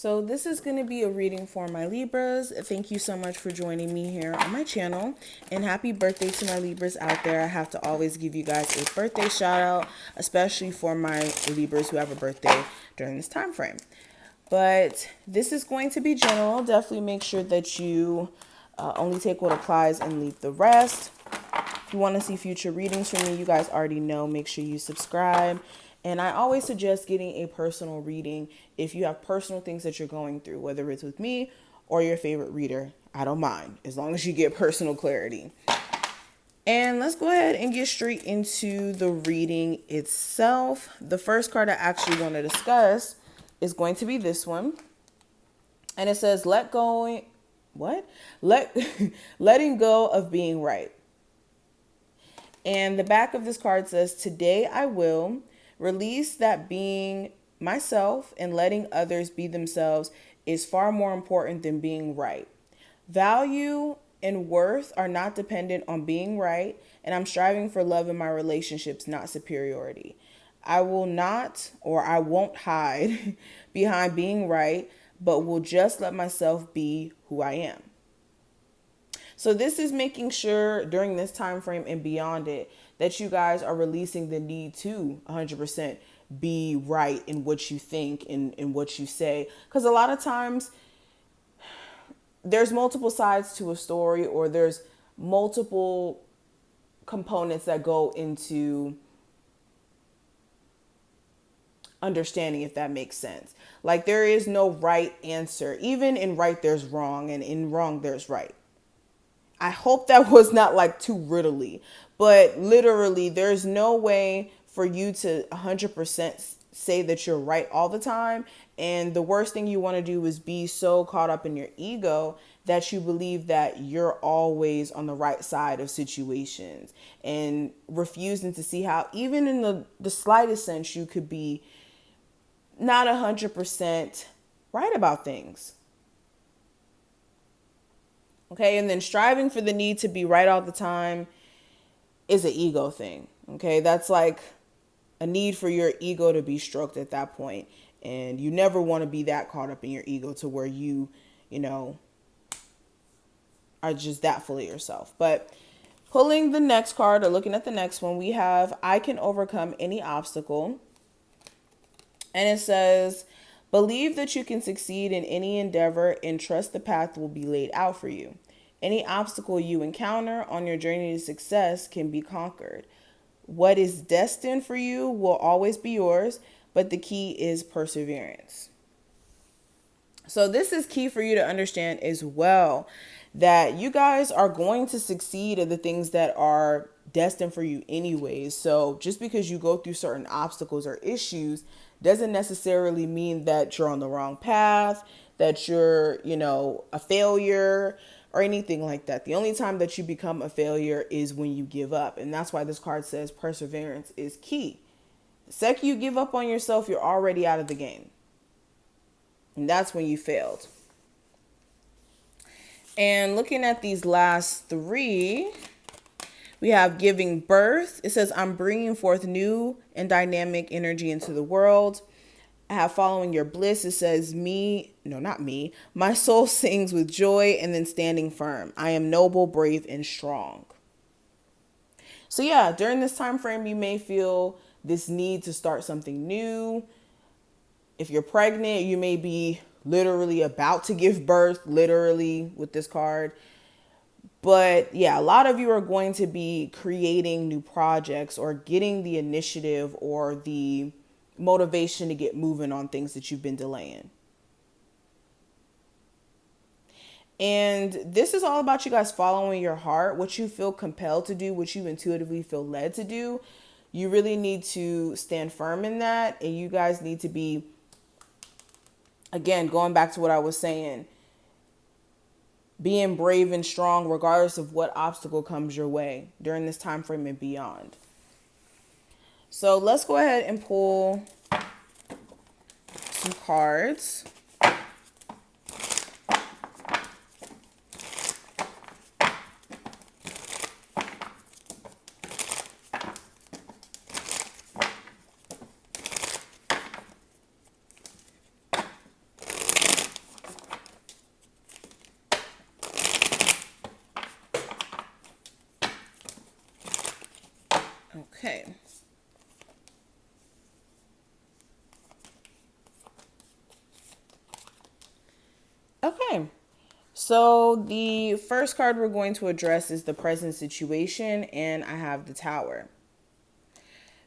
So this is going to be a reading for my Libras. Thank you so much for joining me here on my channel. And happy birthday to my Libras out there. I have to always give you guys a birthday shout out, especially for my Libras who have a birthday during this time frame. But this is going to be general. Definitely make sure that you only take what applies and leave the rest. If you want to see future readings from me, you guys already know, make sure you subscribe. And I always suggest getting a personal reading if you have personal things that you're going through, whether it's with me or your favorite reader. I don't mind, as long as you get personal clarity. And let's go ahead and get straight into the reading itself. The first card I actually want to discuss is going to be this one. And it says, letting go of being right. And the back of this card says, today I will release that being myself and letting others be themselves is far more important than being right. Value and worth are not dependent on being right, and I'm striving for love in my relationships, not superiority. I won't hide behind being right, but will just let myself be who I am. So this is making sure during this time frame and beyond it that you guys are releasing the need to 100% be right in what you think and in what you say. Because a lot of times there's multiple sides to a story, or there's multiple components that go into understanding, if that makes sense. Like, there is no right answer. Even in right there's wrong, and in wrong there's right. I hope that was not like too riddly, but literally there's no way for you to 100% say that you're right all the time. And the worst thing you want to do is be so caught up in your ego that you believe that you're always on the right side of situations, and refusing to see how even in the slightest sense you could be not 100% right about things. Okay, and then striving for the need to be right all the time is an ego thing. Okay, that's like a need for your ego to be stroked at that point. And you never want to be that caught up in your ego to where you are just that full of yourself. But pulling the next card, or looking at the next one, we have I can overcome any obstacle. And it says, believe that you can succeed in any endeavor and trust the path will be laid out for you. Any obstacle you encounter on your journey to success can be conquered. What is destined for you will always be yours, but the key is perseverance. So this is key for you to understand as well, that you guys are going to succeed at the things that are destined for you anyways. So just because you go through certain obstacles or issues doesn't necessarily mean that you're on the wrong path, that you're, a failure or anything like that. The only time that you become a failure is when you give up. And that's why this card says perseverance is key. The second you give up on yourself, you're already out of the game. And that's when you failed. And looking at these last three, we have giving birth. It says, I'm bringing forth new and dynamic energy into the world. I have following your bliss. It says my soul sings with joy, and then standing firm. I am noble, brave, and strong. So yeah, during this time frame, you may feel this need to start something new. If you're pregnant, you may be literally about to give birth, literally with this card. But yeah, a lot of you are going to be creating new projects or getting the initiative or the motivation to get moving on things that you've been delaying. And this is all about you guys following your heart, what you feel compelled to do, what you intuitively feel led to do. You really need to stand firm in that. And you guys need to be, again, going back to what I was saying, being brave and strong regardless of what obstacle comes your way during this time frame and beyond. So let's go ahead and pull some cards. Okay. Okay. So the first card we're going to address is the present situation, and I have the Tower.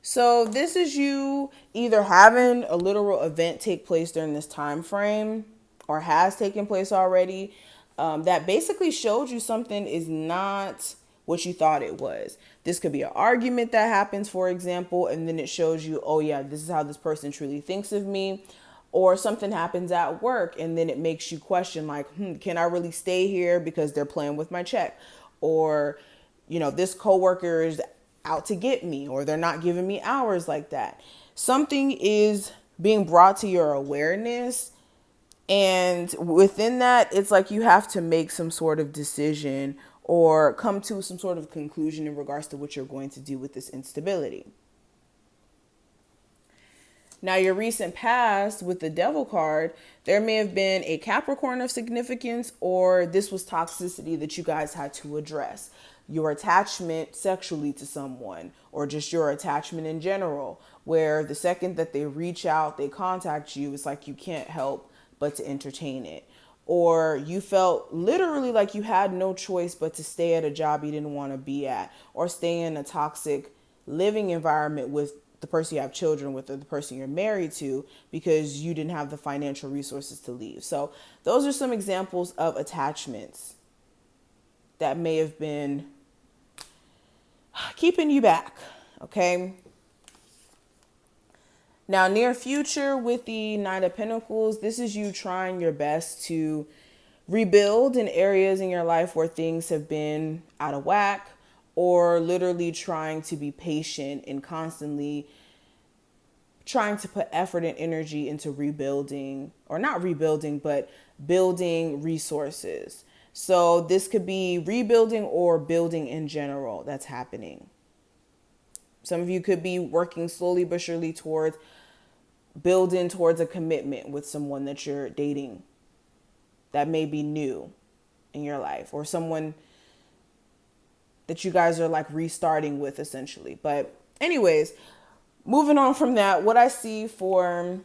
So this is you either having a literal event take place during this time frame or has taken place already, that basically showed you something is not what you thought it was. This could be an argument that happens, for example, and then it shows you, oh yeah, this is how this person truly thinks of me. Or something happens at work and then it makes you question, like, can I really stay here because they're playing with my check? Or, this coworker is out to get me, or they're not giving me hours like that. Something is being brought to your awareness, and within that, it's like you have to make some sort of decision or come to some sort of conclusion in regards to what you're going to do with this instability. Now, your recent past with the Devil card, there may have been a Capricorn of significance, or this was toxicity that you guys had to address. Your attachment sexually to someone, or just your attachment in general, where the second that they reach out, they contact you, it's like you can't help but to entertain it. Or you felt literally like you had no choice but to stay at a job you didn't want to be at, or stay in a toxic living environment with the person you have children with or the person you're married to because you didn't have the financial resources to leave. So those are some examples of attachments that may have been keeping you back. Okay. Now, near future with the Knight of Pentacles, this is you trying your best to rebuild in areas in your life where things have been out of whack, or literally trying to be patient and constantly trying to put effort and energy into rebuilding, or not rebuilding, but building resources. So this could be rebuilding or building in general that's happening. Some of you could be working slowly but surely towards building towards a commitment with someone that you're dating that may be new in your life, or someone that you guys are like restarting with essentially. But anyways, moving on from that, what I see for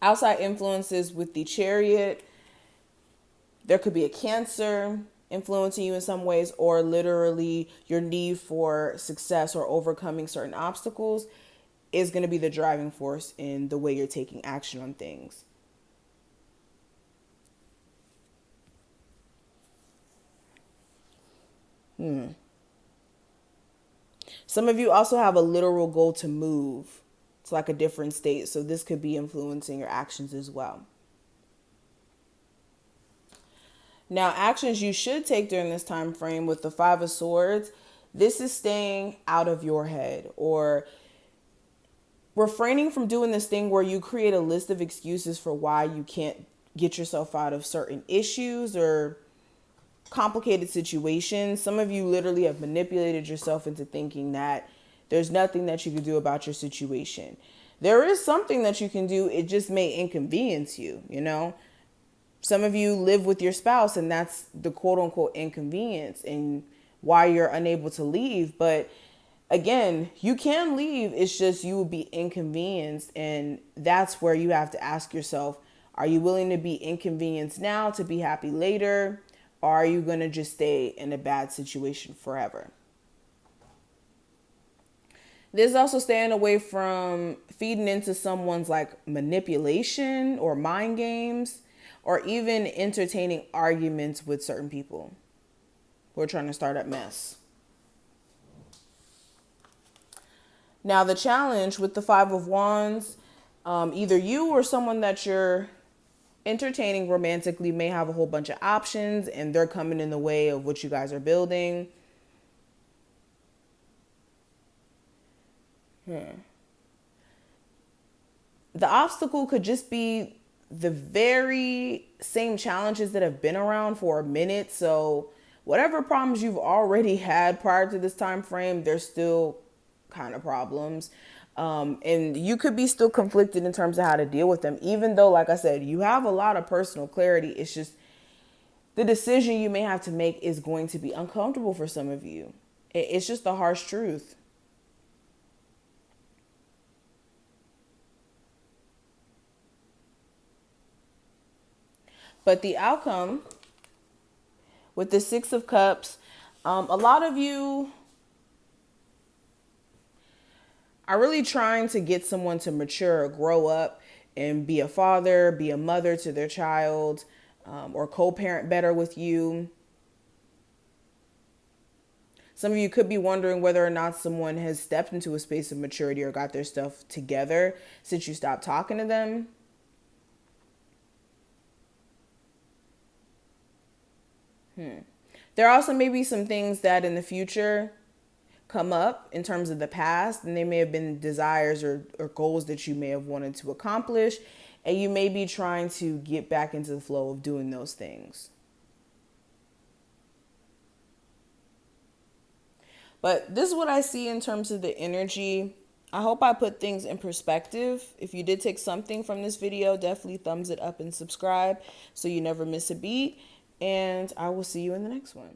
outside influences with the Chariot, there could be a Cancer influencing you in some ways, or literally your need for success or overcoming certain obstacles is going to be the driving force in the way you're taking action on things. Some of you also have a literal goal to move to like a different state. So this could be influencing your actions as well. Now, actions you should take during this time frame with the Five of Swords, this is staying out of your head, or refraining from doing this thing where you create a list of excuses for why you can't get yourself out of certain issues or complicated situations. Some of you literally have manipulated yourself into thinking that there's nothing that you can do about your situation. There is something that you can do. It just may inconvenience you, Some of you live with your spouse and that's the quote unquote inconvenience and why you're unable to leave. But again, you can leave. It's just you will be inconvenienced. And that's where you have to ask yourself, are you willing to be inconvenienced now to be happy later? Or are you going to just stay in a bad situation forever? There's also staying away from feeding into someone's like manipulation or mind games, or even entertaining arguments with certain people who are trying to start up mess. Now, the challenge with the Five of Wands, either you or someone that you're entertaining romantically may have a whole bunch of options and they're coming in the way of what you guys are building. The obstacle could just be the very same challenges that have been around for a minute. So whatever problems you've already had prior to this time frame, they're still kind of problems. And you could be still conflicted in terms of how to deal with them, even though, like I said, you have a lot of personal clarity. It's just the decision you may have to make is going to be uncomfortable for some of you. It's just the harsh truth. But the outcome with the Six of Cups, a lot of you are really trying to get someone to mature or grow up and be a father, be a mother to their child, or co-parent better with you. Some of you could be wondering whether or not someone has stepped into a space of maturity or got their stuff together since you stopped talking to them. There also may be some things that in the future come up in terms of the past, and they may have been desires or goals that you may have wanted to accomplish, and you may be trying to get back into the flow of doing those things. But this is what I see in terms of the energy. I hope I put things in perspective. If you did take something from this video, definitely thumbs it up and subscribe so you never miss a beat. And I will see you in the next one.